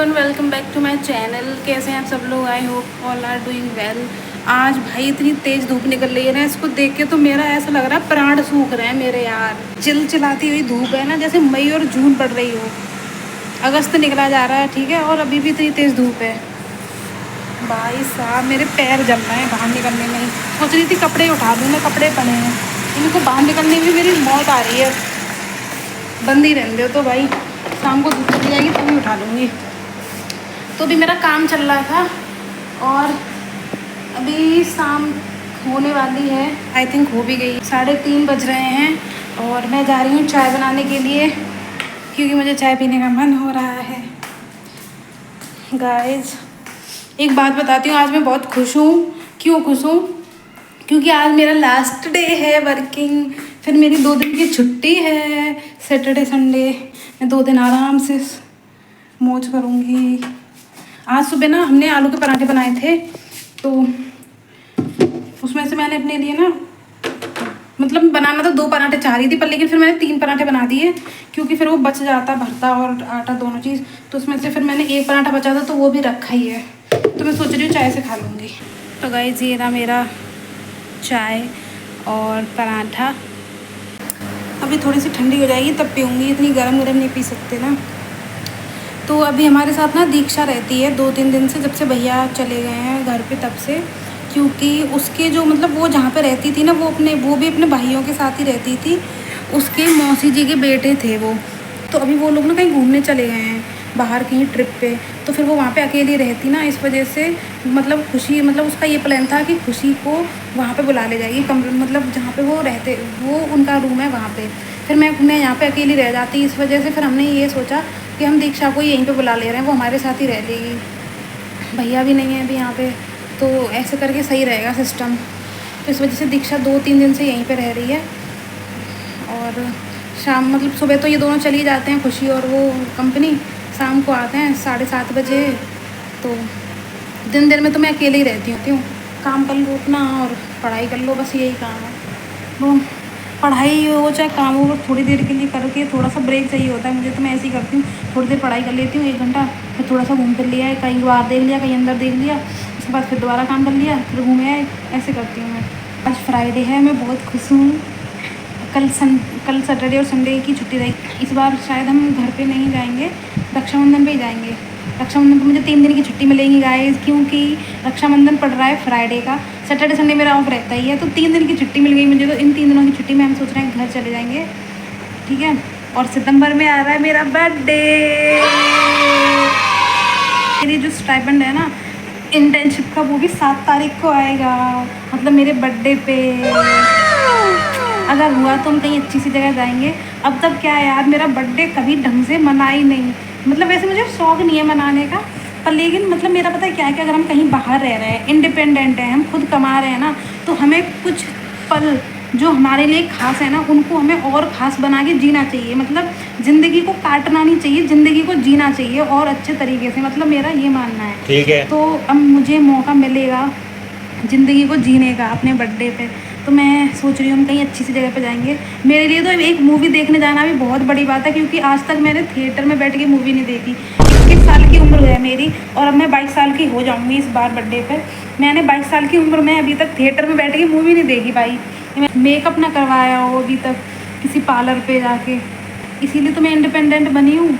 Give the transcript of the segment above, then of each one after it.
Everyone, welcome back to my channel. कैसे हैं आप सब लोग? I hope all are doing well. आज भाई इतनी तेज़ धूप निकल रही है ना, इसको देख के तो मेरा ऐसा लग रहा है प्राण सूख रहे हैं मेरे यार। चिलचिलाती हुई धूप है ना, जैसे मई और जून पड़ रही हो। अगस्त निकला जा रहा है, ठीक है, और अभी भी इतनी तेज़ धूप है। भाई साहब मेरे पैर जल रहे हैं बाहर निकलने में ही। सोच रही थी कपड़े उठा दूँ, मैं कपड़े पड़े हैं, इनको बाहर निकलने में मेरी मौत आ रही है। बंद ही रहने दो तो भाई, शाम को धूप चली जाएगी तभी उठा लूँगी। तो भी मेरा काम चल रहा था और अभी शाम होने वाली है, आई थिंक हो भी गई। 3:30 बज रहे हैं और मैं जा रही हूँ चाय बनाने के लिए, क्योंकि मुझे चाय पीने का मन हो रहा है। गाइस एक बात बताती हूँ, आज मैं बहुत खुश हूँ। क्यों खुश हूँ? क्योंकि आज मेरा लास्ट डे है वर्किंग, फिर मेरी 2 दिन की छुट्टी है, सैटरडे संडे। मैं 2 दिन आराम से मौज करूँगी। आज सुबह ना हमने आलू के पराठे बनाए थे, तो उसमें से मैंने अपने लिए ना, मतलब बनाना तो 2 पराठे चाह रही थी, पर लेकिन फिर मैंने 3 पराठे बना दिए, क्योंकि फिर वो बच जाता भरता और आटा दोनों चीज़। तो उसमें से फिर मैंने 1 पराठा बचा था, तो वो भी रखा ही है, तो मैं सोच रही हूँ चाय से खा लूँगी। तो गाइस ये रहा मेरा चाय और पराठा। अभी थोड़ी सी ठंडी हो जाएगी तब पीऊँगी, इतनी गरम नहीं पी सकते ना। तो अभी हमारे साथ ना दीक्षा रहती है 2-3 दिन से, जब से भैया चले गए हैं घर पे तब से। क्योंकि उसके जो मतलब वो जहाँ पे रहती थी ना, वो भी अपने भाइयों के साथ ही रहती थी। उसके मौसी जी के बेटे थे वो, तो अभी वो लोग ना कहीं घूमने चले गए हैं बाहर कहीं ट्रिप पे। तो फिर वो वहाँ पे अकेली रहती ना, इस वजह से मतलब खुशी, मतलब उसका ये प्लान था कि खुशी को वहाँ पे बुला ले जाएगी, कमरे मतलब जहाँ पे वो रहते, वो उनका रूम है वहाँ पे। फिर मैं यहाँ पे अकेली रह जाती, इस वजह से फिर हमने ये सोचा कि हम दीक्षा को यहीं पे बुला ले रहे हैं, वो हमारे साथ ही रह लेगी। भैया भी नहीं है अभी यहाँ पे, तो ऐसे करके सही रहेगा सिस्टम। तो इस वजह से दीक्षा 2-3 दिन से यहीं पे रह रही है। और शाम मतलब सुबह तो ये दोनों चली जाते हैं, खुशी और वो कंपनी, शाम को आते हैं 7:30 बजे। तो दिन में तो मैं अकेले ही रहती हूँ, काम कर लो अपना और पढ़ाई कर लो, बस यही काम है। वो पढ़ाई हो चाहे काम हो, थोड़ी देर के लिए करके थोड़ा सा ब्रेक चाहिए होता है मुझे, तो मैं ऐसे ही करती हूँ। थोड़ी देर पढ़ाई कर लेती हूँ 1 घंटा, फिर थोड़ा सा घूम फिर लिया, कहीं बाहर देख लिया, कहीं अंदर देख लिया, उसके बाद फिर दोबारा काम कर लिया, फिर घूमे आए, ऐसे करती हूँ मैं। आज फ्राइडे है, मैं बहुत खुश हूँ। कल सैटरडे और संडे की छुट्टी रहेगी। इस बार शायद हम घर पे नहीं जाएंगे, रक्षाबंधन पे ही जाएंगे। रक्षाबंधन को मुझे 3 दिन की छुट्टी मिलेगी गाइस, क्योंकि रक्षाबंधन पड़ रहा है फ्राइडे का। सैटरडे संडे मेरा ऑफ रहता ही है, तो 3 दिन की छुट्टी मिल गई मुझे। तो इन 3 दिनों की छुट्टी में हम सोच रहे हैं घर चले जाएंगे, ठीक है। और सितंबर में आ रहा है मेरा बर्थडे। मेरी जो स्टाइपेंड है ना इंटर्नशिप का, वो भी 7 तारीख को आएगा, मतलब मेरे बर्थडे पे। अगर हुआ तो हम कहीं अच्छी सी जगह जाएंगे। अब तक क्या है यार, मेरा बर्थडे कभी ढंग से मना ही नहीं, मतलब वैसे मुझे शौक़ नहीं है मनाने का, पर लेकिन मतलब मेरा पता है क्या है कि अगर हम कहीं बाहर रह रहे हैं, इंडिपेंडेंट हैं, हम खुद कमा रहे हैं ना, तो हमें कुछ पल जो हमारे लिए खास है ना, उनको हमें और ख़ास बना के जीना चाहिए। मतलब ज़िंदगी को काटना नहीं चाहिए, ज़िंदगी को जीना चाहिए और अच्छे तरीके से, मतलब मेरा ये मानना है, ठीक है। तो अब मुझे मौका मिलेगा ज़िंदगी को जीने का अपने बर्थडे पे, तो मैं सोच रही हूँ हम कहीं अच्छी सी जगह पे जाएंगे। मेरे लिए तो एक मूवी देखने जाना भी बहुत बड़ी बात है, क्योंकि आज तक मैंने थिएटर में बैठ के मूवी नहीं देखी। 21 साल की उम्र है मेरी, और अब मैं 22 साल की हो जाऊँगी इस बार बर्थडे पे। मैंने 22 साल की उम्र में अभी तक थिएटर में बैठ के मूवी नहीं देखी भाई। मेकअप ना करवाया हो अभी तक किसी पार्लर पे जाके, इसीलिए तो मैं इंडिपेंडेंट बनी हूँ,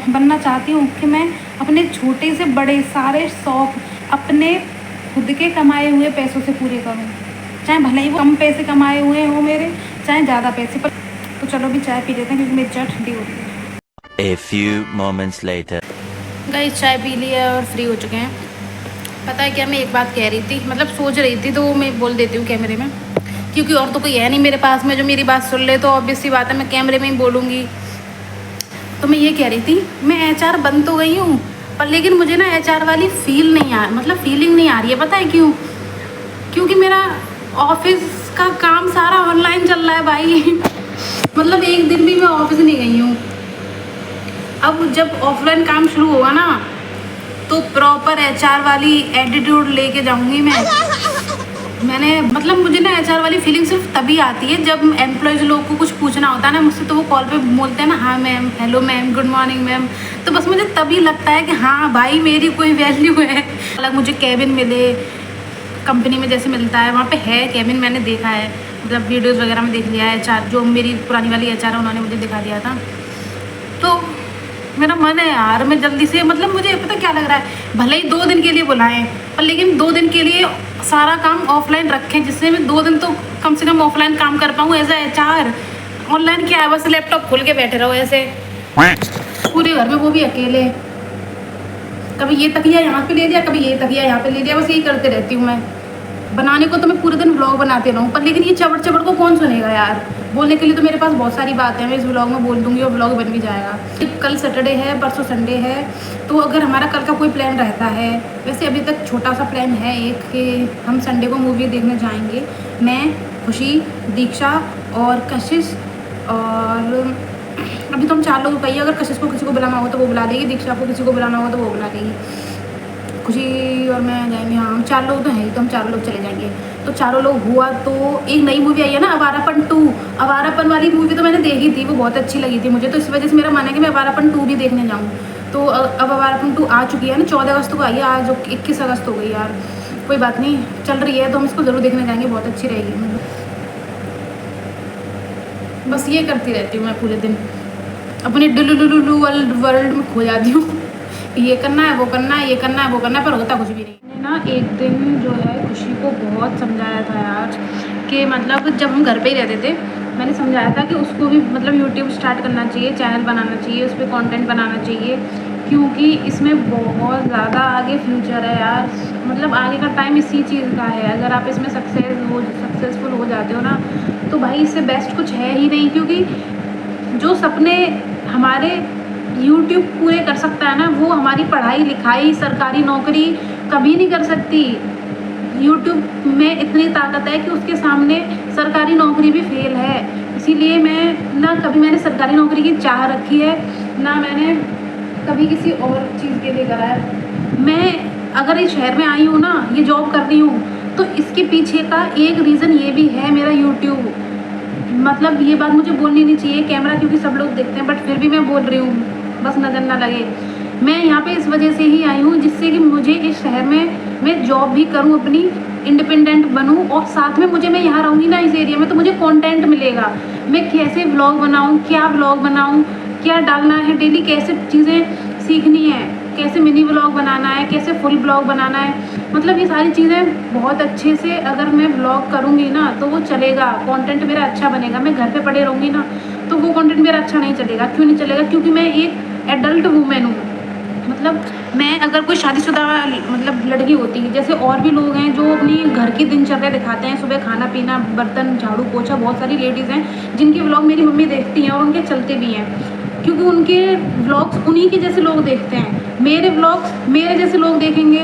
बनना चाहती हूँ कि मैं अपने छोटे से बड़े सारे शौक़ अपने खुद के कमाए हुए पैसों से पूरे करूँ, चाहे भले ही वो कम पैसे कमाए हुए हो मेरे, चाहे ज़्यादा पैसे। पर तो चलो अभी चाय पी लेते हैं, क्योंकि मेरी चाय ठंडी हो रही है। A few moments later. Guys चाय पी लिया और फ्री हो चुके हैं। पता है क्या, मैं एक बात कह रही थी, मतलब सोच रही थी, तो वो मैं बोल देती हूँ कैमरे में, क्योंकि और तो कोई है नहीं मेरे पास में जो मेरी बात सुन ले, तो ऑब्वियस सी बात है मैं कैमरे में ही बोलूँगी। तो मैं ये कह रही थी, मैं HR बन तो गई हूँ, पर लेकिन मुझे ना HR वाली फीलिंग नहीं आ रही है। पता है क्यों? क्योंकि मेरा ऑफिस का काम सारा ऑनलाइन चल रहा है भाई। मतलब एक दिन भी मैं ऑफिस नहीं गई हूँ। अब जब ऑफलाइन काम शुरू होगा ना, तो प्रॉपर HR वाली एटीट्यूड लेके जाऊँगी मैं। मैंने मतलब मुझे ना HR वाली फीलिंग सिर्फ तभी आती है जब एम्प्लॉयज़ लोग को कुछ पूछना होता है ना मुझसे, तो वो कॉल पे बोलते हैं ना हाँ ma'am, hello ma'am, good morning ma'am, तो बस मुझे तभी लगता है कि हाँ भाई मेरी कोई वैल्यू है। अलग मुझे कैबिन मिले, कंपनी में जैसे मिलता है वहाँ पे है कैबिन, मैंने देखा है, मतलब वीडियोज़ वगैरह में देख लिया है। HR जो मेरी पुरानी वाली HR है उन्होंने मुझे दिखा दिया था। तो मेरा मन है यार मैं जल्दी से, मतलब मुझे पता क्या लग रहा है, भले ही 2 दिन के लिए बुलाएं पर लेकिन 2 दिन के लिए सारा काम ऑफलाइन रखें, जिससे मैं 2 दिन तो कम से कम ऑफलाइन काम कर पाऊँ एज ए HR। ऑनलाइन क्या है, बस लैपटॉप खोल के बैठे रहो ऐसे पूरे घर में, वो भी अकेले। कभी ये तकिया यहाँ पे ले लिया, कभी ये तकिया यहाँ पे ले लिया, बस यही करते रहती हूँ मैं। बनाने को तो मैं पूरे दिन व्लॉग बनाते रहूँ पर लेकिन ये चबड़ चबड़ को कौन सुनेगा यार। बोलने के लिए तो मेरे पास बहुत सारी बातें हैं, मैं इस व्लॉग में बोल दूँगी और व्लॉग बन भी जाएगा। कल सैटरडे है, परसों संडे है, तो अगर हमारा कल का कोई प्लान रहता है, वैसे अभी तक छोटा सा प्लान है एक कि हम संडे को मूवी देखने जाएंगे, मैं, खुशी, दीक्षा और कशिश। और अभी तो हम 4 लोग कहिए, अगर कशिश को किसी को बुलाना होगा तो वो बुला देगी, दीक्षा को किसी को बुलाना होगा तो वो बुला देगी, खुशी और मैं जाएंगे। हाँ हम 4 लोग तो हैं ही, तो हम 4 लोग चले जाएंगे। तो 4 लोग हुआ तो एक नई मूवी आई है ना आवारापन 2, आवारापन वाली मूवी तो मैंने देखी थी, वो बहुत अच्छी लगी थी मुझे, तो इस वजह से मेरा मन है कि मैं आवारापन 2 भी देखने जाऊँ। तो अब आवारापन 2 आ चुकी है ना, 14 अगस्त को आई है, आज 21 अगस्त हो गई यार, कोई बात नहीं चल रही है, तो हम इसको ज़रूर देखने जाएंगे, बहुत अच्छी रहेगी। बस ये करती रहती हूँ मैं पूरे दिन, अपने डुलुलुलु वर्ल्ड में खो जाती हूँ। ये करना है, वो करना है, ये करना है, वो करना है, पर होता कुछ भी नहीं। मैंने ना एक दिन जो है खुशी को बहुत समझाया था यार कि मतलब जब हम घर पे ही रहते थे, मैंने समझाया था कि उसको भी मतलब यूट्यूब स्टार्ट करना चाहिए, चैनल बनाना चाहिए, उस पर कंटेंट बनाना चाहिए, क्योंकि इसमें बहुत ज़्यादा आगे फ्यूचर है यार। मतलब आगे का टाइम इसी चीज़ का है, अगर आप इसमें सक्सेसफुल हो जाते हो ना तो भाई इससे बेस्ट कुछ है ही नहीं। क्योंकि जो सपने हमारे YouTube पूरे कर सकता है ना, वो हमारी पढ़ाई लिखाई, सरकारी नौकरी कभी नहीं कर सकती। YouTube में इतनी ताकत है कि उसके सामने सरकारी नौकरी भी फेल है। इसीलिए मैं ना कभी मैंने सरकारी नौकरी की चाह रखी है, ना मैंने कभी किसी और चीज़ के लिए करा है। मैं अगर इस शहर में आई हूँ ना, ये जॉब कर रही हूँ, तो इसके पीछे का एक रीज़न ये भी है मेरा YouTube। मतलब ये बात मुझे बोलनी नहीं चाहिए कैमरा, क्योंकि सब लोग देखते हैं, बट फिर भी मैं बोल रही हूँ, बस नज़र ना लगे। मैं यहाँ पे इस वजह से ही आई हूँ जिससे कि मुझे इस शहर में मैं जॉब भी करूँ, अपनी इंडिपेंडेंट बनूँ, और साथ में मैं यहाँ रहूँगी ना इस एरिया में, तो मुझे कंटेंट मिलेगा। मैं कैसे व्लॉग बनाऊँ, क्या व्लॉग बनाऊँ, क्या डालना है डेली, कैसे चीज़ें सीखनी है, कैसे मिनी व्लॉग बनाना है, कैसे फुल व्लॉग बनाना है, मतलब ये सारी चीज़ें बहुत अच्छे से अगर मैं व्लॉग करूँगी ना तो वो चलेगा, कंटेंट मेरा अच्छा बनेगा। मैं घर पे पड़े रहूँगी ना तो वो कंटेंट मेरा अच्छा नहीं चलेगा। क्यों नहीं चलेगा? क्योंकि मैं एक एडल्ट वूमेन हूँ। मतलब मैं अगर कोई शादीशुदा मतलब लड़की होती है, जैसे और भी लोग हैं जो अपनी घर की दिनचर्या दिखाते हैं, सुबह खाना पीना, बर्तन झाड़ू पोछा, बहुत सारी लेडीज़ हैं जिनके व्लॉग मेरी मम्मी देखती हैं और उनके चलते भी हैं, क्योंकि उनके व्लॉग्स उन्हीं के जैसे लोग देखते हैं। मेरे व्लॉग्स मेरे जैसे लोग देखेंगे,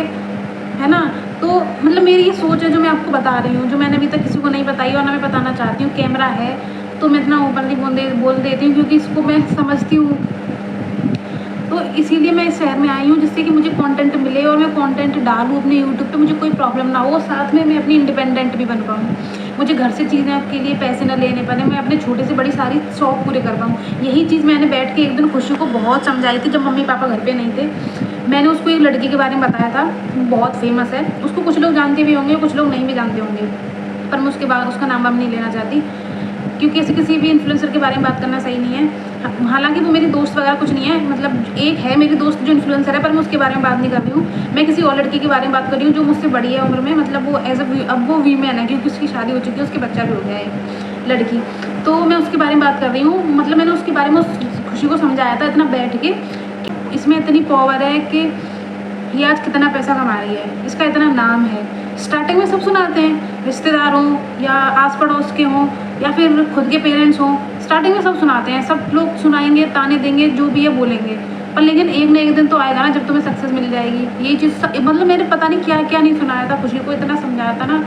है ना। तो मतलब मेरी ये सोच है जो मैं आपको बता रही हूँ, जो मैंने अभी तक किसी को नहीं बताई और ना मैं बताना चाहती हूँ। कैमरा है तो मैं इतना ओपनली बोल देती हूँ क्योंकि इसको मैं समझती हूँ। तो इसीलिए मैं इस शहर में आई हूँ जिससे कि मुझे कंटेंट मिले और मैं कंटेंट डालूँ अपने यूट्यूब पे, मुझे कोई प्रॉब्लम ना हो, साथ में मैं अपनी इंडिपेंडेंट भी बन पाऊँ, मुझे घर से चीज़ें के लिए पैसे ना लेने पड़े, मैं अपने छोटे से बड़ी सारी शौक पूरे कर पाऊँ। यही चीज़ मैंने बैठ के एक दिन खुशी को बहुत समझाई थी जब मम्मी पापा घर पे नहीं थे। मैंने उसको एक लड़की के बारे में बताया था, बहुत फेमस है, उसको कुछ लोग जानते भी होंगे, कुछ लोग नहीं भी जानते होंगे, पर मैं उसका नाम वाम नहीं लेना चाहती क्योंकि ऐसे किसी भी इन्फ्लुएंसर के बारे में बात करना सही नहीं है। हालांकि वो मेरी दोस्त वगैरह कुछ नहीं है, मतलब एक है मेरी दोस्त जो इन्फ्लुएंसर है, पर मैं उसके बारे में बात नहीं कर रही हूँ। मैं किसी और लड़की के बारे में बात कर रही हूँ जो मुझसे बड़ी है उम्र में, मतलब वो अब वो वीमेन है क्योंकि उसकी शादी हो चुकी है, उसके बच्चा भी हो गया है लड़की, तो मैं उसके बारे में बात कर रही हूँ। मतलब मैंने उसके बारे में खुशी को समझाया था इतना बैठ के, इसमें इतनी पावर है कि ये आज कितना पैसा कमा रही है, इसका इतना नाम है। स्टार्टिंग में सब सुनाते हैं, रिश्तेदार हों या आस पड़ोस के हों या फिर खुद के पेरेंट्स हों, स्टार्टिंग में सब सुनाते हैं, सब लोग सुनाएंगे, ताने देंगे, जो भी है बोलेंगे, पर लेकिन एक न एक दिन तो आएगा ना जब तुम्हें सक्सेस मिल जाएगी। ये चीज़ मतलब मैंने पता नहीं क्या क्या नहीं सुनाया था, खुशी को इतना समझाया था ना।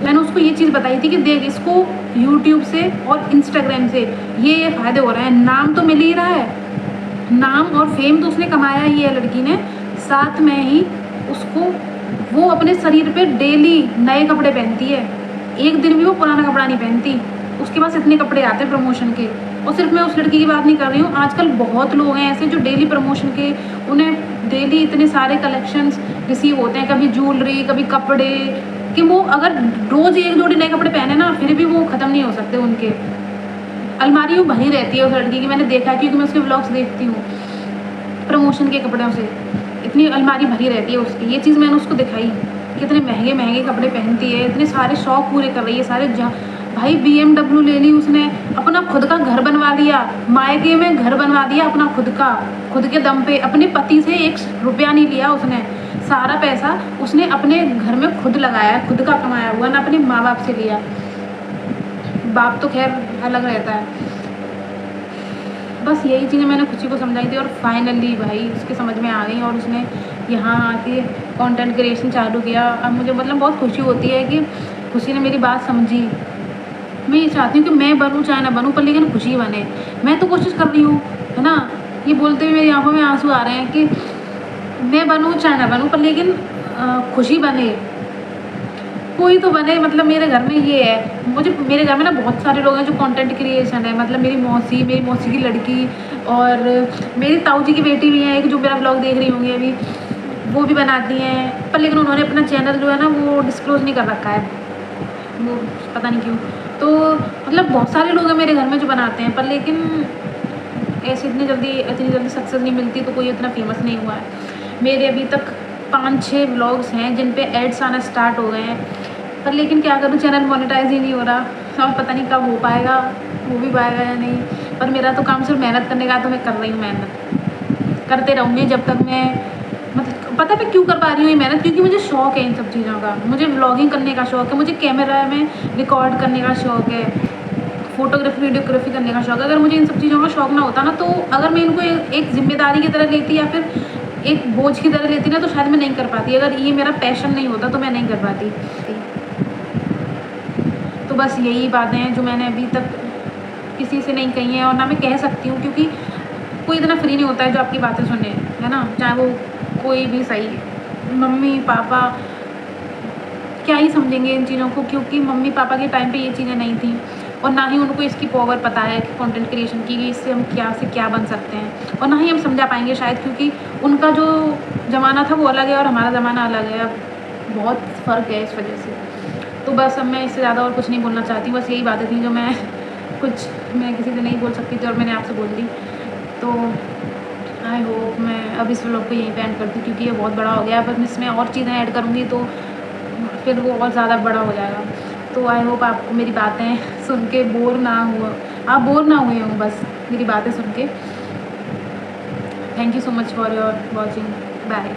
मैंने उसको ये चीज़ बताई थी कि देख, इसको यूट्यूब से और इंस्टाग्राम से ये फ़ायदे हो रहे हैं, नाम तो मिल ही रहा है, नाम और फेम तो उसने कमाया ही है लड़की ने, साथ में ही उसको वो अपने शरीर पे डेली नए कपड़े पहनती है, एक दिन भी वो पुराना कपड़ा नहीं पहनती। उसके पास इतने कपड़े आते हैं प्रमोशन के। और सिर्फ मैं उस लड़की की बात नहीं कर रही हूँ, आजकल बहुत लोग हैं ऐसे जो डेली प्रमोशन के, उन्हें डेली इतने सारे कलेक्शंस रिसीव होते हैं, कभी ज्वेलरी कभी कपड़े, कि वो अगर रोज़ एक जोड़ी नए कपड़े पहने ना फिर भी वो ख़त्म नहीं हो सकते उनके। अलमारी वो भरी रहती है उस लड़की की, मैंने देखा क्योंकि मैं उसके व्लॉग्स देखती हूँ प्रमोशन के कपड़ों से, इतनी अलमारी भरी रहती है उसकी। ये चीज़ मैंने उसको दिखाई, कितने महंगे महंगे कपड़े पहनती है, इतने सारे शौक पूरे कर रही है सारे। भाई BMW ले ली उसने, अपना खुद का घर बनवा लिया, मायके में घर बनवा दिया अपना खुद का, खुद के दम पे। अपने पति से 1 रुपया नहीं लिया उसने, सारा पैसा उसने अपने घर में खुद लगाया, खुद का कमाया हुआ, ना अपने माँ बाप से लिया। बाप तो खैर अलग रहता है। बस यही चीज़ें मैंने खुशी को समझाई थी और फाइनली भाई उसके समझ में आ गई और उसने यहाँ आके कंटेंट क्रिएशन चालू किया। अब मुझे मतलब बहुत खुशी होती है कि खुशी ने मेरी बात समझी। मैं ये चाहती हूँ कि मैं बनूँ चाहे ना बनूँ, पर लेकिन खुशी बने। मैं तो कोशिश कर रही हूँ, है ना। ये बोलते हुए मेरी आंखों में आंसू आ रहे हैं कि मैं बनूँ चाहे ना बनूँ, पर लेकिन खुशी बने, कोई तो बने। मतलब मेरे घर में ये है, मुझे मेरे घर में ना बहुत सारे लोग हैं जो कंटेंट क्रिएशन है। मतलब मेरी मौसी की लड़की और मेरी ताऊ जी की बेटी भी है एक, जो मेरा ब्लॉग देख रही होंगी अभी, वो भी बनाती हैं। पर लेकिन उन्होंने अपना चैनल जो है ना वो डिस्क्लोज़ नहीं कर रखा है, वो पता नहीं क्यों। तो मतलब बहुत सारे लोग हैं मेरे घर में जो बनाते हैं, पर लेकिन ऐसे इतनी जल्दी सक्सेस नहीं मिलती, तो कोई इतना फेमस नहीं हुआ है। मेरे अभी तक 5-6 व्लॉग्स हैं जिन पे एड्स आना स्टार्ट हो गए हैं, पर लेकिन क्या करूँ, चैनल मोनेटाइज ही नहीं हो रहा। अब पता नहीं कब हो पाएगा, हो भी पाएगा या नहीं। पर मेरा तो काम सिर्फ मेहनत करने का, तो मैं कर रही हूँ मेहनत, करते रहूँगी जब तक मैं, मतलब पता मैं क्यों कर पा रही हूँ ये मेहनत, क्योंकि मुझे शौक़ है इन सब चीज़ों का। मुझे व्लॉगिंग करने का शौक़ है, मुझे कैमरा में रिकॉर्ड करने का शौक़ है, फ़ोटोग्राफी वीडियोग्राफी करने का शौक़ है। अगर मुझे इन सब चीज़ों का शौक़ ना होता ना, तो अगर मैं इनको एक जिम्मेदारी की तरह लेती या फिर एक बोझ की तरह लेती ना, तो शायद मैं नहीं कर पाती। अगर ये मेरा पैशन नहीं होता तो मैं नहीं कर पाती। तो बस यही बातें हैं जो मैंने अभी तक किसी से नहीं कही हैं, और ना मैं कह सकती हूँ, क्योंकि कोई इतना फ्री नहीं होता है जो आपकी बातें सुने, है ना। चाहे वो कोई भी सही, मम्मी पापा क्या ही समझेंगे इन चीज़ों को, क्योंकि मम्मी पापा के टाइम पे ये चीज़ें नहीं थी, और ना ही उनको इसकी पावर पता है कि कंटेंट क्रिएशन की, इससे हम क्या से क्या बन सकते हैं, और ना ही हम समझा पाएंगे शायद, क्योंकि उनका जो ज़माना था वो अलग है और हमारा ज़माना अलग है। अब बहुत फ़र्क है इस वजह से। तो बस अब मैं इससे ज़्यादा और कुछ नहीं बोलना चाहती। बस यही बातें थी जो मैं किसी से नहीं बोल सकती थी और मैंने आपसे बोल दी। तो आई होप मैं अब इस व्लॉग को यहीं पे एंड करती हूँ, क्योंकि ये बहुत बड़ा हो गया। अब इसमें और चीज़ें ऐड करूँगी तो फिर वो और ज़्यादा बड़ा हो जाएगा। तो आई होप आपको मेरी बातें सुन के बोर ना हुए हों बस मेरी बातें सुन के। Thank you so much for your watching. Bye.